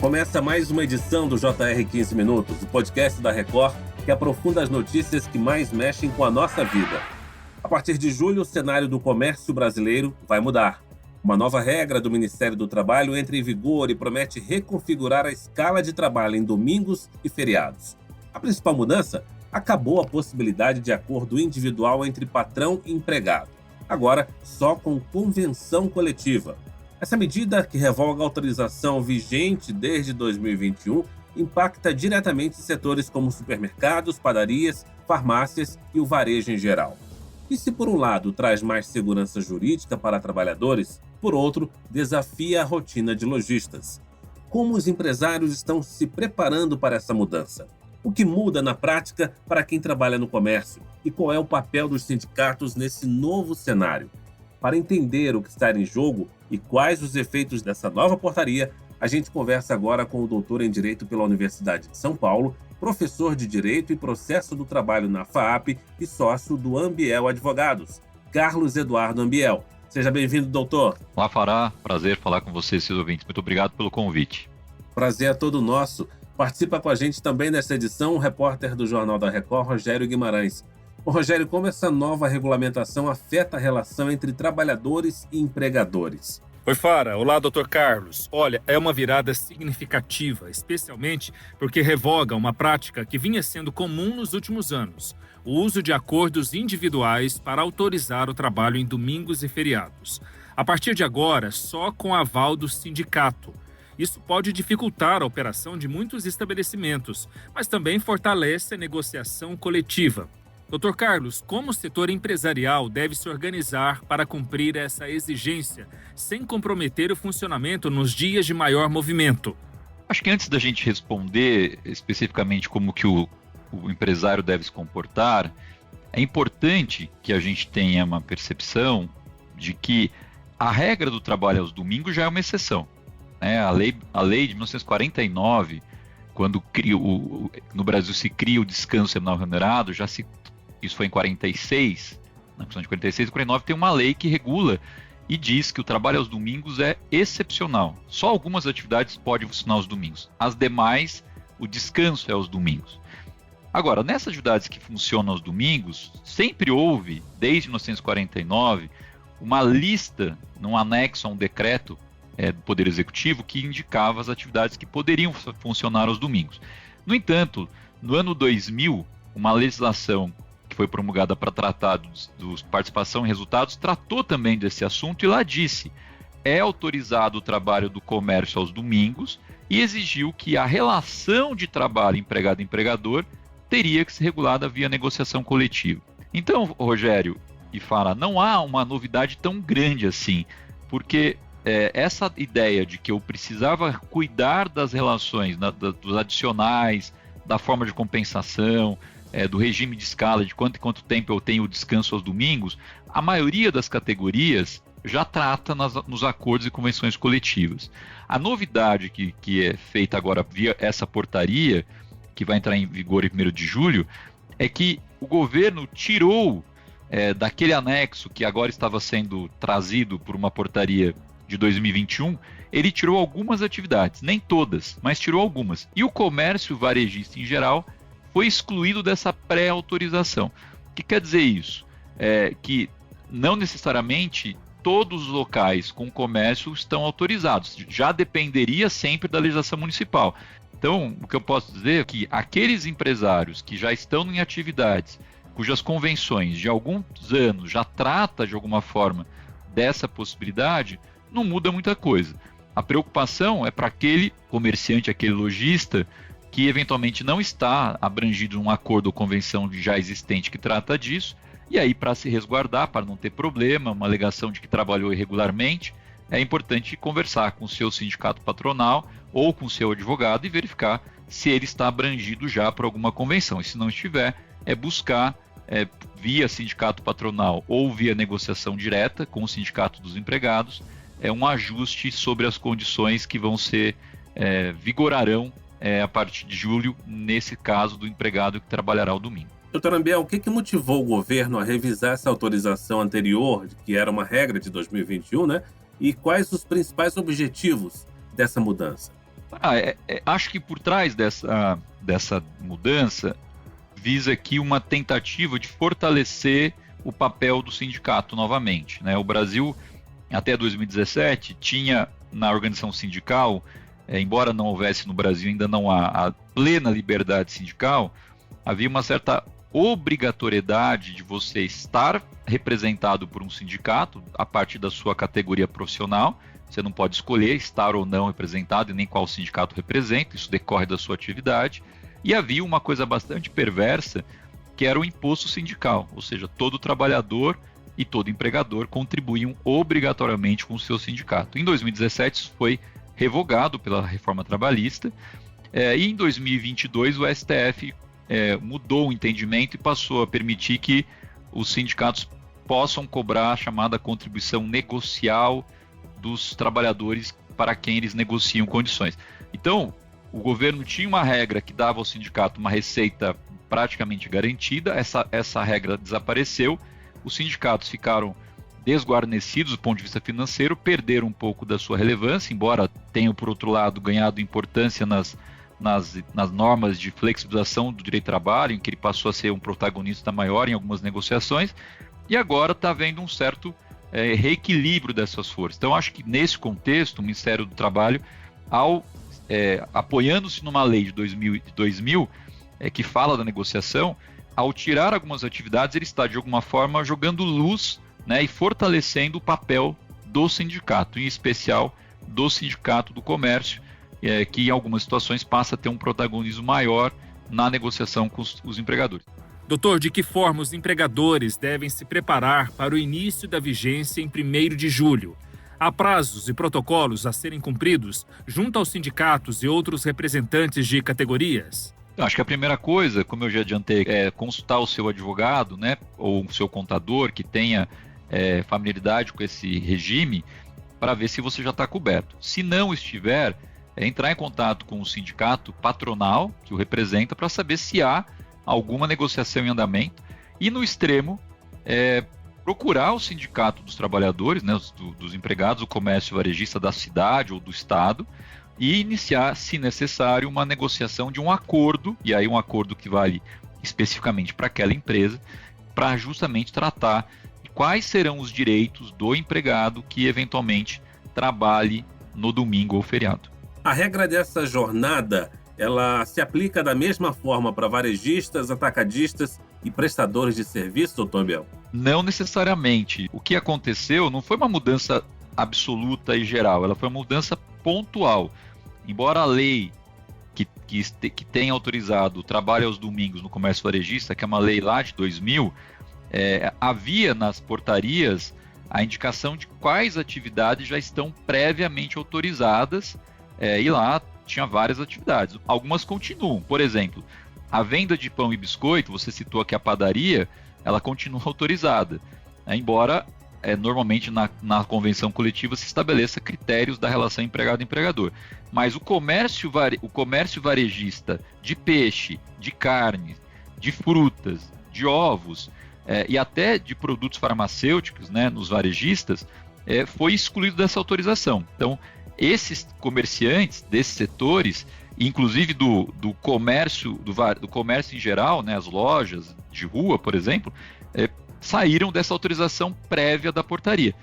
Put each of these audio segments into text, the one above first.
Começa mais uma edição do JR 15 Minutos, o podcast da Record que aprofunda as notícias que mais mexem com a nossa vida. A partir de julho, o cenário do comércio brasileiro vai mudar. Uma nova regra do Ministério do Trabalho entra em vigor e promete reconfigurar a escala de trabalho em domingos e feriados. A principal mudança? Acabou a possibilidade de acordo individual entre patrão e empregado. Agora, só com convenção coletiva. Essa medida, que revoga a autorização vigente desde 2021, impacta diretamente setores como supermercados, padarias, farmácias e o varejo em geral. E se por um lado traz mais segurança jurídica para trabalhadores, por outro, desafia a rotina de lojistas. Como os empresários estão se preparando para essa mudança? O que muda na prática para quem trabalha no comércio? E qual é o papel dos sindicatos nesse novo cenário? Para entender o que está em jogo e quais os efeitos dessa nova portaria, a gente conversa agora com o doutor em Direito pela Universidade de São Paulo, professor de Direito e Processo do Trabalho na FAAP e sócio do Ambiel Advogados, Carlos Eduardo Ambiel. Seja bem-vindo, doutor. Olá, Fará. Prazer falar com vocês, seus ouvintes. Muito obrigado pelo convite. Prazer é todo nosso. Participa com a gente também nessa edição o repórter do Jornal da Record, Rogério Guimarães. Ô, Rogério, como essa nova regulamentação afeta a relação entre trabalhadores e empregadores? Oi, Fara. Olá, doutor Carlos. Olha, é uma virada significativa, especialmente porque revoga uma prática que vinha sendo comum nos últimos anos: o uso de acordos individuais para autorizar o trabalho em domingos e feriados. A partir de agora, só com aval do sindicato. Isso pode dificultar a operação de muitos estabelecimentos, mas também fortalece a negociação coletiva. Dr. Carlos, como o setor empresarial deve se organizar para cumprir essa exigência, sem comprometer o funcionamento nos dias de maior movimento? Acho que antes da gente responder especificamente como que o empresário deve se comportar, é importante que a gente tenha uma percepção de que a regra do trabalho aos domingos já é uma exceção. A lei de 1949, quando no Brasil se cria o descanso semanal remunerado, isso foi em 46, na Constituição de 46 e 49, tem uma lei que regula e diz que o trabalho aos domingos é excepcional. Só algumas atividades podem funcionar aos domingos. As demais, o descanso é aos domingos. Agora, nessas atividades que funcionam aos domingos, sempre houve, desde 1949, uma lista, num anexo a um decreto do Poder Executivo, que indicava as atividades que poderiam funcionar aos domingos. No entanto, no ano 2000, uma legislação que foi promulgada para tratar dos participação e resultados, tratou também desse assunto e lá disse: é autorizado o trabalho do comércio aos domingos e exigiu que a relação de trabalho empregado-empregador teria que ser regulada via negociação coletiva. Então, Rogério e Fara, não há uma novidade tão grande assim, porque essa ideia de que eu precisava cuidar das relações, dos adicionais, da forma de compensação, do regime de escala, de quanto tempo eu tenho descanso aos domingos, a maioria das categorias já trata nos acordos e convenções coletivas. A novidade que é feita agora via essa portaria, que vai entrar em vigor em 1º de julho, é que o governo tirou daquele anexo que agora estava sendo trazido por uma portaria de 2021, ele tirou algumas atividades, nem todas, mas tirou algumas. E o comércio varejista em geral foi excluído dessa pré-autorização. O que quer dizer isso? Que não necessariamente todos os locais com comércio estão autorizados. Já dependeria sempre da legislação municipal. Então, o que eu posso dizer é que aqueles empresários que já estão em atividades, cujas convenções de alguns anos já trata de alguma forma dessa possibilidade, não muda muita coisa. A preocupação é para aquele comerciante, aquele lojista, que eventualmente não está abrangido num acordo ou convenção já existente que trata disso, e aí para se resguardar, para não ter problema, uma alegação de que trabalhou irregularmente, é importante conversar com o seu sindicato patronal ou com o seu advogado e verificar se ele está abrangido já por alguma convenção. E se não estiver, é buscar via sindicato patronal ou via negociação direta com o sindicato dos empregados, um ajuste sobre as condições que vão ser, vigorarão a partir de julho, nesse caso do empregado que trabalhará ao domingo. Doutor Ambiel, o que motivou o governo a revisar essa autorização anterior, que era uma regra de 2021, né? E quais os principais objetivos dessa mudança? Acho que por trás dessa mudança visa aqui uma tentativa de fortalecer o papel do sindicato novamente, né? O Brasil, até 2017, tinha na organização sindical, embora não houvesse no Brasil ainda não a plena liberdade sindical, havia uma certa obrigatoriedade de você estar representado por um sindicato a partir da sua categoria profissional. Você não pode escolher estar ou não representado e nem qual sindicato representa, isso decorre da sua atividade. E havia uma coisa bastante perversa, que era o imposto sindical, ou seja, todo trabalhador e todo empregador contribuíam obrigatoriamente com o seu sindicato. Em 2017 isso foi revogado pela reforma trabalhista, e em 2022 o STF mudou o entendimento e passou a permitir que os sindicatos possam cobrar a chamada contribuição negocial dos trabalhadores para quem eles negociam condições. Então, o governo tinha uma regra que dava ao sindicato uma receita praticamente garantida, essa regra desapareceu, os sindicatos ficaram desguarnecidos do ponto de vista financeiro, perderam um pouco da sua relevância, embora tenham, por outro lado, ganhado importância nas normas de flexibilização do direito do trabalho, em que ele passou a ser um protagonista maior em algumas negociações, e agora está havendo um certo reequilíbrio dessas forças. Então, acho que nesse contexto, o Ministério do Trabalho, apoiando-se numa lei de 2000 que fala da negociação, ao tirar algumas atividades, ele está, de alguma forma, jogando luz, né, e fortalecendo o papel do sindicato, em especial do Sindicato do Comércio, que em algumas situações passa a ter um protagonismo maior na negociação com os empregadores. Doutor, de que forma os empregadores devem se preparar para o início da vigência em 1º de julho? Há prazos e protocolos a serem cumpridos junto aos sindicatos e outros representantes de categorias? Eu acho que a primeira coisa, como eu já adiantei, é consultar o seu advogado, né, ou o seu contador que tenha familiaridade com esse regime, para ver se você já está coberto. Se não estiver, entrar em contato com o sindicato patronal que o representa para saber se há alguma negociação em andamento e, no extremo, procurar o sindicato dos trabalhadores, né, dos empregados, o comércio varejista da cidade ou do estado, e iniciar, se necessário, uma negociação de um acordo, e aí um acordo que vale especificamente para aquela empresa, para justamente tratar de quais serão os direitos do empregado que eventualmente trabalhe no domingo ou feriado. A regra dessa jornada, ela se aplica da mesma forma para varejistas, atacadistas e prestadores de serviço, doutor Abel? Não necessariamente. O que aconteceu não foi uma mudança absoluta e geral, ela foi uma mudança pontual. Embora a lei que tenha autorizado o trabalho aos domingos no comércio varejista, que é uma lei lá de 2000, havia nas portarias a indicação de quais atividades já estão previamente autorizadas, e lá tinha várias atividades. Algumas continuam. Por exemplo, a venda de pão e biscoito, você citou aqui a padaria, ela continua autorizada, embora normalmente na convenção coletiva se estabeleça critérios da relação empregado-empregador. Mas o comércio varejista de peixe, de carne, de frutas, de ovos e até de produtos farmacêuticos, né, nos varejistas, foi excluído dessa autorização. Então, esses comerciantes desses setores, inclusive do comércio em geral, né, as lojas de rua, por exemplo, saíram dessa autorização prévia da portaria.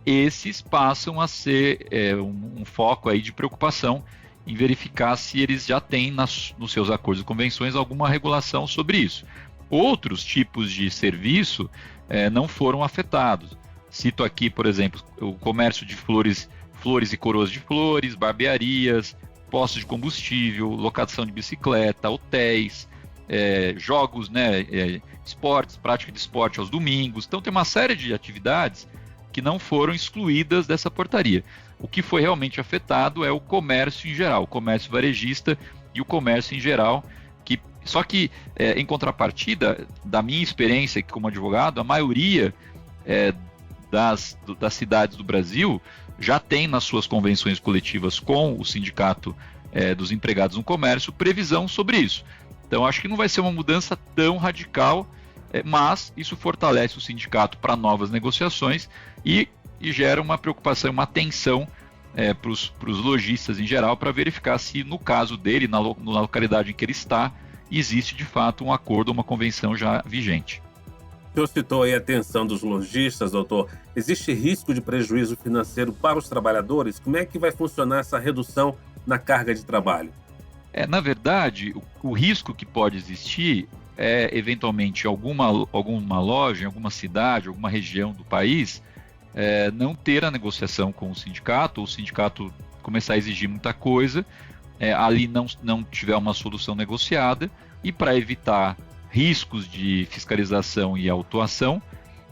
Esses passam a ser um foco aí de preocupação em verificar se eles já têm nos seus acordos e convenções alguma regulação sobre isso. Outros tipos de serviço não foram afetados. Cito aqui, por exemplo, o comércio de flores e coroas de flores, barbearias, postos de combustível, locação de bicicleta, hotéis, jogos, né, esportes, prática de esporte aos domingos. Então tem uma série de atividades que não foram excluídas dessa portaria. O que foi realmente afetado é o comércio em geral, o comércio varejista e o comércio em geral, só que em contrapartida, da minha experiência como advogado, a maioria das cidades do Brasil já tem nas suas convenções coletivas com o sindicato dos empregados no comércio previsão sobre isso. Então acho que não vai ser uma mudança tão radical, mas isso fortalece o sindicato para novas negociações e gera uma preocupação, uma tensão para os lojistas em geral, para verificar se, no caso dele, na localidade em que ele está, existe de fato um acordo ou uma convenção já vigente. O senhor citou aí a atenção dos lojistas, doutor. Existe risco de prejuízo financeiro para os trabalhadores? Como é que vai funcionar essa redução na carga de trabalho? Na verdade, o risco que pode existir é, eventualmente, alguma loja, em alguma cidade, alguma região do país, não ter a negociação com o sindicato, ou o sindicato começar a exigir muita coisa, ali não tiver uma solução negociada, e para evitar riscos de fiscalização e autuação,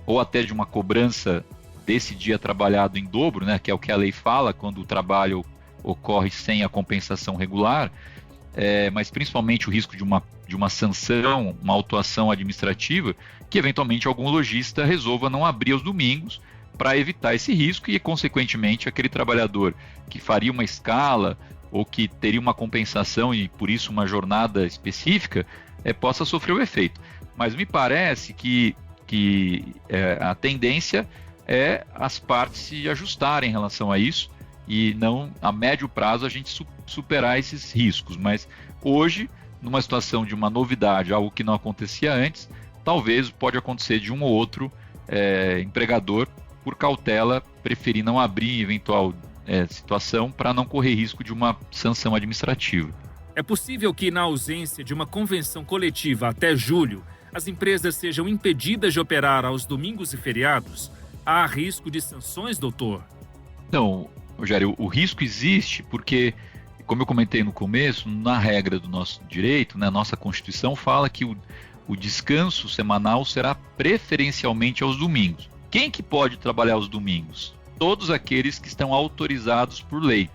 ou até de uma cobrança desse dia trabalhado em dobro, né, que é o que a lei fala quando o trabalho ocorre sem a compensação regular, mas principalmente o risco de uma sanção, uma autuação administrativa, que eventualmente algum lojista resolva não abrir aos domingos para evitar esse risco e, consequentemente, aquele trabalhador que faria uma escala ou que teria uma compensação e, por isso, uma jornada específica, possa sofrer o efeito. Mas me parece que a tendência é as partes se ajustarem em relação a isso e não, a médio prazo, a gente superar esses riscos. Mas hoje, numa situação de uma novidade, algo que não acontecia antes, talvez pode acontecer de um ou outro empregador, por cautela, preferir não abrir eventual situação para não correr risco de uma sanção administrativa. É possível que, na ausência de uma convenção coletiva até julho, as empresas sejam impedidas de operar aos domingos e feriados? Há risco de sanções, doutor? Então, Rogério, o risco existe porque, como eu comentei no começo, na regra do nosso direito, né, nossa Constituição fala que o descanso semanal será preferencialmente aos domingos. Quem que pode trabalhar aos domingos? Todos aqueles que estão autorizados por lei.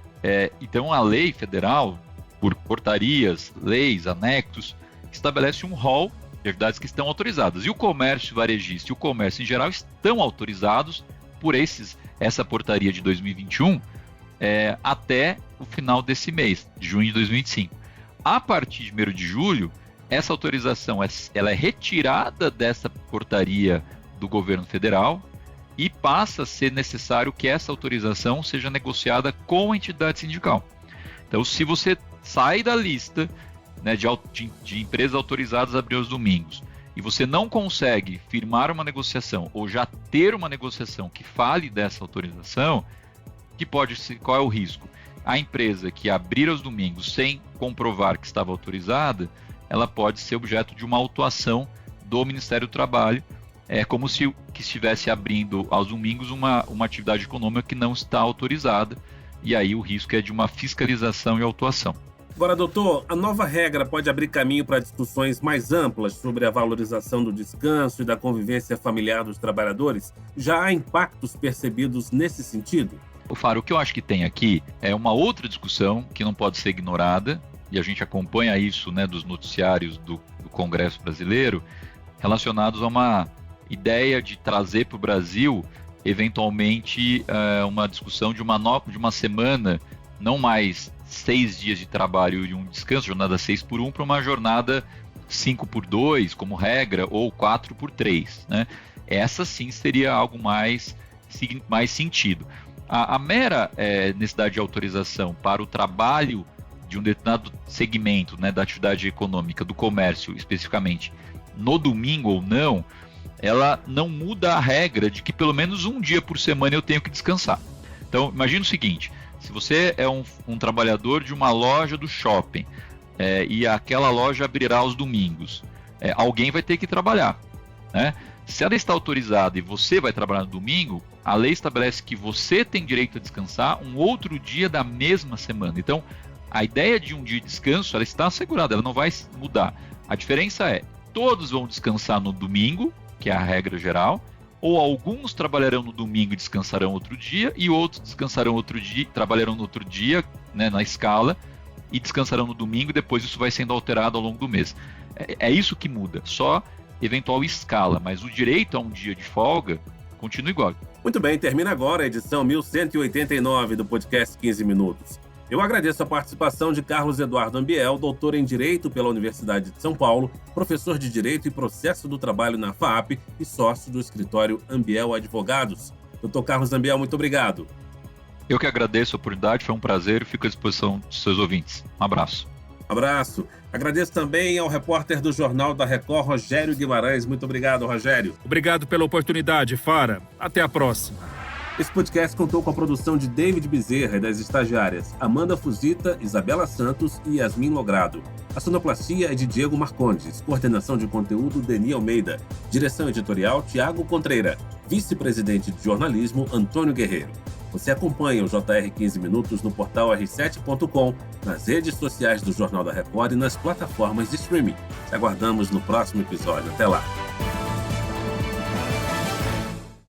Então, a lei federal, por portarias, leis, anexos, estabelece um rol de atividades que estão autorizadas. E o comércio varejista e o comércio em geral estão autorizados por essa portaria de 2021 até o final desse mês, de junho de 2025. A partir de 1º de julho, essa autorização ela é retirada dessa portaria do governo federal e passa a ser necessário que essa autorização seja negociada com a entidade sindical. Então, se você sai da lista, né, de empresas autorizadas a abrir aos domingos e você não consegue firmar uma negociação ou já ter uma negociação que fale dessa autorização, qual é o risco? A empresa que abrir aos domingos sem comprovar que estava autorizada, ela pode ser objeto de uma autuação do Ministério do Trabalho, como se estivesse abrindo aos domingos uma atividade econômica que não está autorizada, e aí o risco é de uma fiscalização e autuação. Agora, doutor, a nova regra pode abrir caminho para discussões mais amplas sobre a valorização do descanso e da convivência familiar dos trabalhadores? Já há impactos percebidos nesse sentido? Faro, o que eu acho que tem aqui é uma outra discussão que não pode ser ignorada, e a gente acompanha isso, né, dos noticiários do Congresso brasileiro, relacionados a uma ideia de trazer para o Brasil, eventualmente, uma discussão de uma semana, não mais 6 dias de trabalho e um descanso, jornada 6x1, para uma jornada 5x2, como regra, ou 4x3. Né? Essa sim seria algo mais sentido. A mera necessidade de autorização para o trabalho de um determinado segmento, né, da atividade econômica, do comércio especificamente, no domingo ou não, ela não muda a regra de que pelo menos um dia por semana eu tenho que descansar. Então, imagina o seguinte, se você é um trabalhador de uma loja do shopping e aquela loja abrirá aos domingos, alguém vai ter que trabalhar, né? Se ela está autorizada e você vai trabalhar no domingo, a lei estabelece que você tem direito a descansar um outro dia da mesma semana. Então, a ideia de um dia de descanso, ela está assegurada, ela não vai mudar. A diferença é, todos vão descansar no domingo, que é a regra geral, ou alguns trabalharão no domingo e descansarão outro dia, e outros descansarão outro dia, trabalharão no outro dia, né, na escala, e descansarão no domingo, e depois isso vai sendo alterado ao longo do mês. É isso que muda, só eventual escala, mas o direito a um dia de folga continua igual. Muito bem, termina agora a edição 1189 do podcast 15 Minutos. Eu agradeço a participação de Carlos Eduardo Ambiel, doutor em Direito pela Universidade de São Paulo, professor de Direito e Processo do Trabalho na FAAP e sócio do escritório Ambiel Advogados. Doutor Carlos Ambiel, muito obrigado. Eu que agradeço a oportunidade, foi um prazer e fico à disposição dos seus ouvintes. Um abraço. Abraço. Agradeço também ao repórter do Jornal da Record, Rogério Guimarães. Muito obrigado, Rogério. Obrigado pela oportunidade, Fara. Até a próxima. Esse podcast contou com a produção de David Bezerra e das estagiárias Amanda Fuzita, Isabela Santos e Yasmin Logrado. A sonoplastia é de Diego Marcondes, coordenação de conteúdo Deni Almeida, direção editorial Tiago Contreira, vice-presidente de jornalismo Antônio Guerreiro. Você acompanha o JR 15 Minutos no portal r7.com, nas redes sociais do Jornal da Record e nas plataformas de streaming. Te aguardamos no próximo episódio. Até lá!